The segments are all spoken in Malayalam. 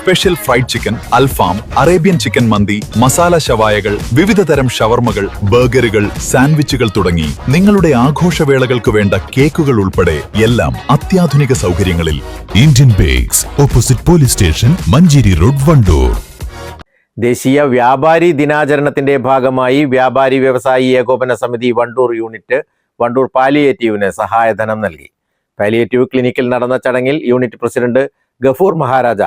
സ്പെഷ്യൽ ഫ്രൈഡ് ചിക്കൻ, അൽഫാം, അറേബ്യൻ ചിക്കൻ മന്തി, മസാല ഷവായകൾ, വിവിധ തരം ഷവർമകൾ, ബർഗറുകൾ, സാൻഡ്വിച്ചുകൾ തുടങ്ങി നിങ്ങളുടെ ആഘോഷവേളകൾക്ക് വേണ്ട കേക്കുകൾ ഉൾപ്പെടെ എല്ലാം അത്യാധുനിക സൗകര്യങ്ങളിൽ. Indian bakes, opposite police station, Manjeri road, Wandoor. ദേശീയ വ്യാപാരി ദിനാചരണത്തിന്റെ ഭാഗമായി വ്യാപാരി വ്യവസായി ഏകോപന സമിതി വണ്ടൂർ യൂണിറ്റ് വണ്ടൂർ പാലിയേറ്റീവിന് സഹായധനം നൽകി. പാലിയേറ്റീവ് ക്ലിനിക്കിൽ നടന്ന ചടങ്ങിൽ unit president Gafoor Maharaja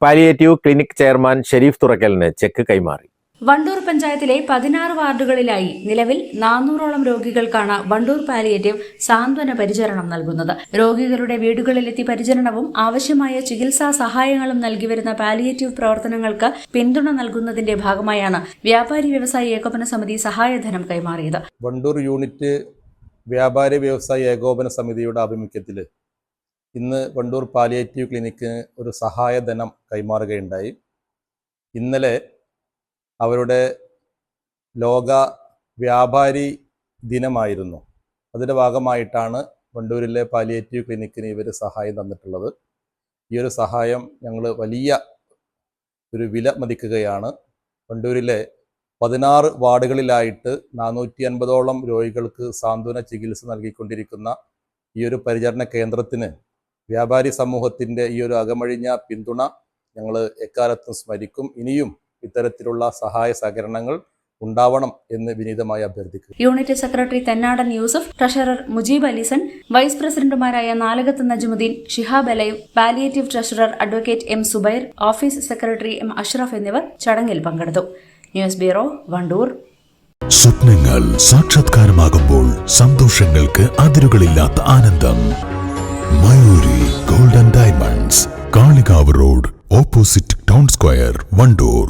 palliative clinic chairman Sharif തുറക്കലിന് ചെക്ക് കൈമാറി. വണ്ടൂർ പഞ്ചായത്തിലെ 16 വാർഡുകളിലായി നിലവിൽ 400ഓളം രോഗികൾക്കാണ് വണ്ടൂർ പാലിയേറ്റീവ് സാന്ത്വന പരിചരണം നൽകുന്നത്. രോഗികളുടെ വീടുകളിലെത്തി പരിചരണവും ആവശ്യമായ ചികിത്സാ സഹായങ്ങളും നൽകിവരുന്ന പാലിയേറ്റീവ് പ്രവർത്തനങ്ങൾക്ക് പിന്തുണ നൽകുന്നതിന്റെ ഭാഗമായാണ് വ്യാപാരി വ്യവസായി ഏകോപന സമിതി സഹായധനം കൈമാറിയത്. വണ്ടൂർ യൂണിറ്റ് വ്യാപാരി വ്യവസായി ഏകോപന സമിതിയുടെ ആഭിമുഖ്യത്തിൽ ഇന്ന് വണ്ടൂർ പാലിയേറ്റീവ് ക്ലിനിക്കിന് ഒരു സഹായധനം കൈമാറുകയുണ്ടായി. ഇന്നലെ അവരുടെ ലോക വ്യാപാരി ദിനമായിരുന്നു. അതിൻ്റെ ഭാഗമായിട്ടാണ് വണ്ടൂരിലെ പാലിയേറ്റീവ് ക്ലിനിക്കിന് ഇവർ സഹായം തന്നിട്ടുള്ളത്. ഈ ഒരു സഹായം ഞങ്ങൾ വലിയ ഒരു വില മതിക്കുകയാണ്. വണ്ടൂരിലെ 16 വാർഡുകളിലായിട്ട് 450ഓളം രോഗികൾക്ക് സാന്ത്വന ചികിത്സ നൽകിക്കൊണ്ടിരിക്കുന്ന ഈ ഒരു പരിചരണ കേന്ദ്രത്തിന് വ്യാപാരി സമൂഹത്തിൻ്റെ ഈ ഒരു അകമഴിഞ്ഞ പിന്തുണ ഞങ്ങൾ എക്കാലത്തും സ്മരിക്കും. ഇനിയും ഇത്തരത്തിലുള്ള സഹായ സഹകരണങ്ങൾ ഉണ്ടാവണം എന്ന് വിനീതമായി അഭ്യർത്ഥിക്കുന്നു. Unit secretary Thennadan Yusuf, treasurer Mujeeb Alison, vice പ്രസിഡന്റുമാരായ നാലകത്ത് നജ്മുദ്ദീൻ, ഷിഹാബ് അലയും, palliative treasurer advocate M Zubair, office secretary M Ashraf എന്നിവർ ചടങ്ങിൽ പങ്കെടുത്തു. News bureau, Wandoor. സ്വപ്നങ്ങൾ സാക്ഷാത്കാരമാകുമ്പോൾ സന്തോഷങ്ങൾക്ക് അതിരുകളില്ലാത്ത ആനന്ദം. Mayuri golden diamonds, Kalikavu road, opposite town square, Wandoor.